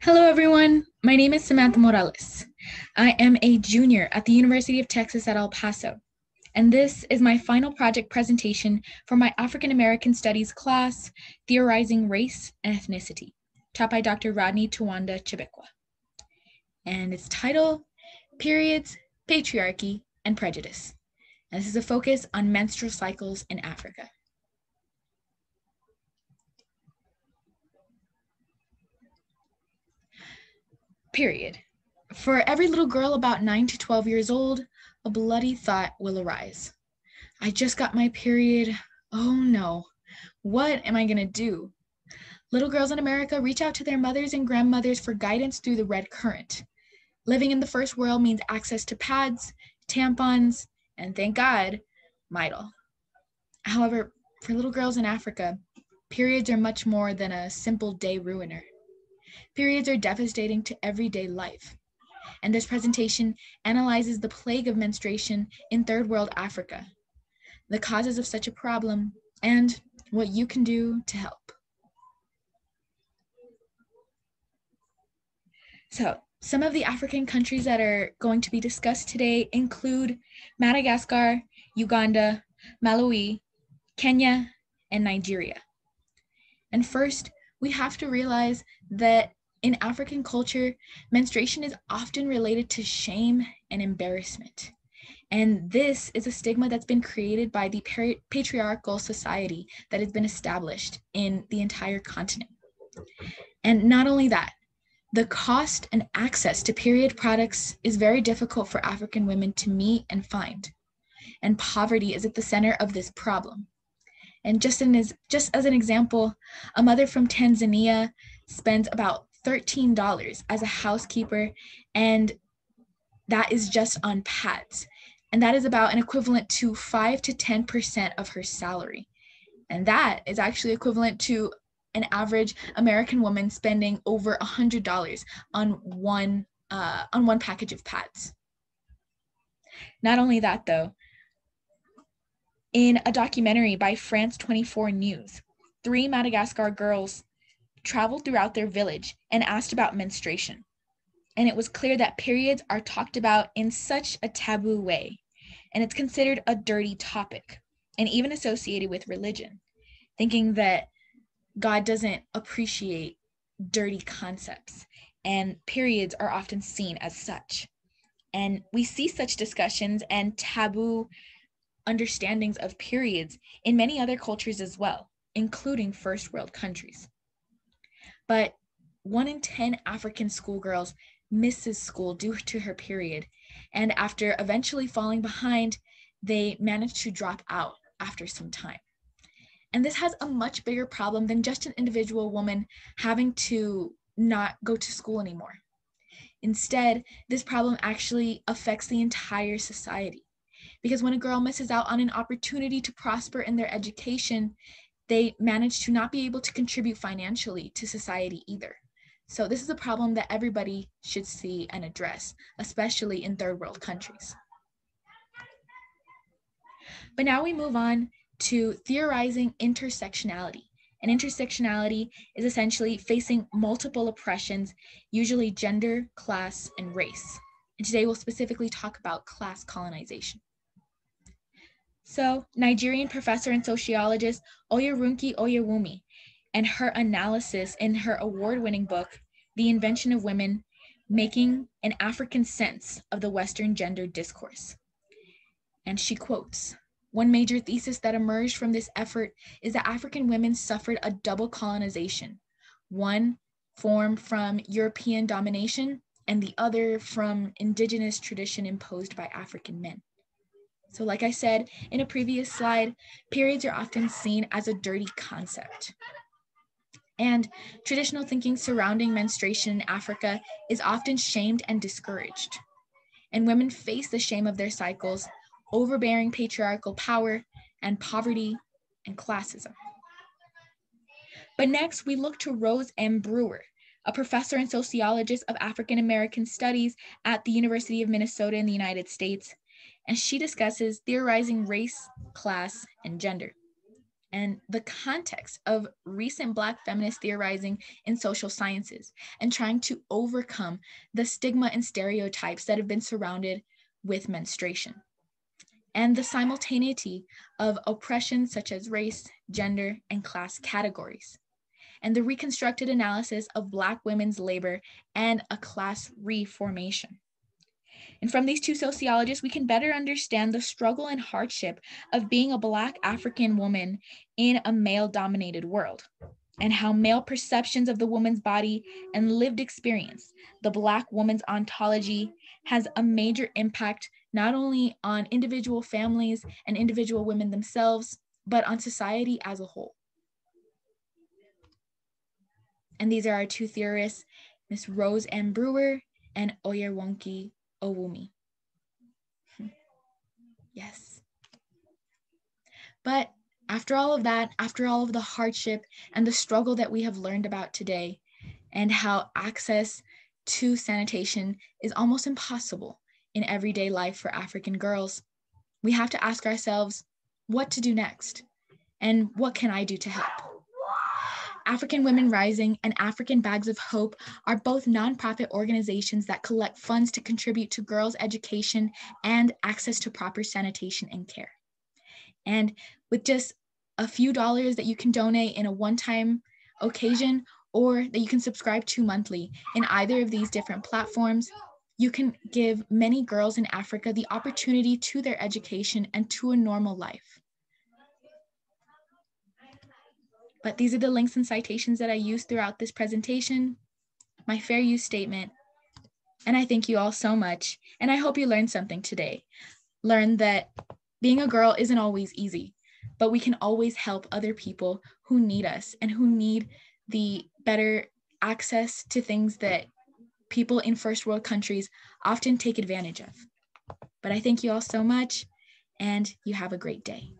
Hello, everyone. My name is Samantha Morales. I am a junior at the University of Texas at El Paso, and this is my final project presentation for my African American Studies class, Theorizing Race and Ethnicity, taught by Dr. Rodney Tuwanda Chibekwa. And its title, Periods, Patriarchy, and Prejudice. And this is a focus on menstrual cycles in Africa. Period. For every little girl about 9 to 12 years old, a bloody thought will arise. I just got my period. Oh no, what am I going to do? Little girls in America reach out to their mothers and grandmothers for guidance through the red current. Living in the first world means access to pads, tampons, and thank God, Midol. However, for little girls in Africa, periods are much more than a simple day ruiner. Periods are devastating to everyday life. And this presentation analyzes the plague of menstruation in third world Africa, the causes of such a problem, and what you can do to help. So, some of the African countries that are going to be discussed today include Madagascar, Uganda, Malawi, Kenya, and Nigeria. And first, we have to realize that in African culture, menstruation is often related to shame and embarrassment. And this is a stigma that's been created by the patriarchal society that has been established in the entire continent. And not only that, the cost and access to period products is very difficult for African women to meet and find. And poverty is at the center of this problem. And just as an example, a mother from Tanzania spends about $13 as a housekeeper, and that is just on pads. And that is about an equivalent to 5 to 10% of her salary. And that is actually equivalent to an average American woman spending over $100 on one package of pads. Not only that, though, in a documentary by France 24 News, 3 Madagascar girls traveled throughout their village and asked about menstruation. And it was clear that periods are talked about in such a taboo way, and it's considered a dirty topic, and even associated with religion, thinking that God doesn't appreciate dirty concepts, and periods are often seen as such. And we see such discussions and taboo understandings of periods in many other cultures as well, including first world countries. But 1 in 10 African schoolgirls misses school due to her period, and after eventually falling behind, they manage to drop out after some time. And this has a much bigger problem than just an individual woman having to not go to school anymore. Instead, this problem actually affects the entire society. Because when a girl misses out on an opportunity to prosper in their education, they manage to not be able to contribute financially to society either. So this is a problem that everybody should see and address, especially in third world countries. But now we move on to theorizing intersectionality. And intersectionality is essentially facing multiple oppressions, usually gender, class, and race. And today we'll specifically talk about class colonization. So, Nigerian professor and sociologist Oyerunki Oyewumi and her analysis in her award-winning book, The Invention of Women, Making an African Sense of the Western Gender Discourse. And she quotes, "One major thesis that emerged from this effort is that African women suffered a double colonization, one formed from European domination and the other from indigenous tradition imposed by African men." So like I said in a previous slide, periods are often seen as a dirty concept. And traditional thinking surrounding menstruation in Africa is often shamed and discouraged. And women face the shame of their cycles, overbearing patriarchal power, and poverty and classism. But next, we look to Rose M. Brewer, a professor and sociologist of African American studies at the University of Minnesota in the United States. And she discusses theorizing race, class, and gender, and the context of recent Black feminist theorizing in social sciences and trying to overcome the stigma and stereotypes that have been surrounded with menstruation, and the simultaneity of oppression such as race, gender, and class categories, and the reconstructed analysis of Black women's labor and a class reformation. And from these two sociologists, we can better understand the struggle and hardship of being a Black African woman in a male-dominated world, and how male perceptions of the woman's body and lived experience, the Black woman's ontology, has a major impact not only on individual families and individual women themselves, but on society as a whole. And these are our two theorists, Ms. Rose M. Brewer and Oyewonke Owumi. Yes. But after all of that, after all of the hardship and the struggle that we have learned about today, and how access to sanitation is almost impossible in everyday life for African girls, we have to ask ourselves what to do next, and what can I do to help? African Women Rising and African Bags of Hope are both nonprofit organizations that collect funds to contribute to girls' education and access to proper sanitation and care. And with just a few dollars that you can donate in a one-time occasion, or that you can subscribe to monthly in either of these different platforms, you can give many girls in Africa the opportunity to their education and to a normal life. But these are the links and citations that I used throughout this presentation, my fair use statement, and I thank you all so much. And I hope you learned something today. Learn that being a girl isn't always easy, but we can always help other people who need us and who need the better access to things that people in first world countries often take advantage of. But I thank you all so much, and you have a great day.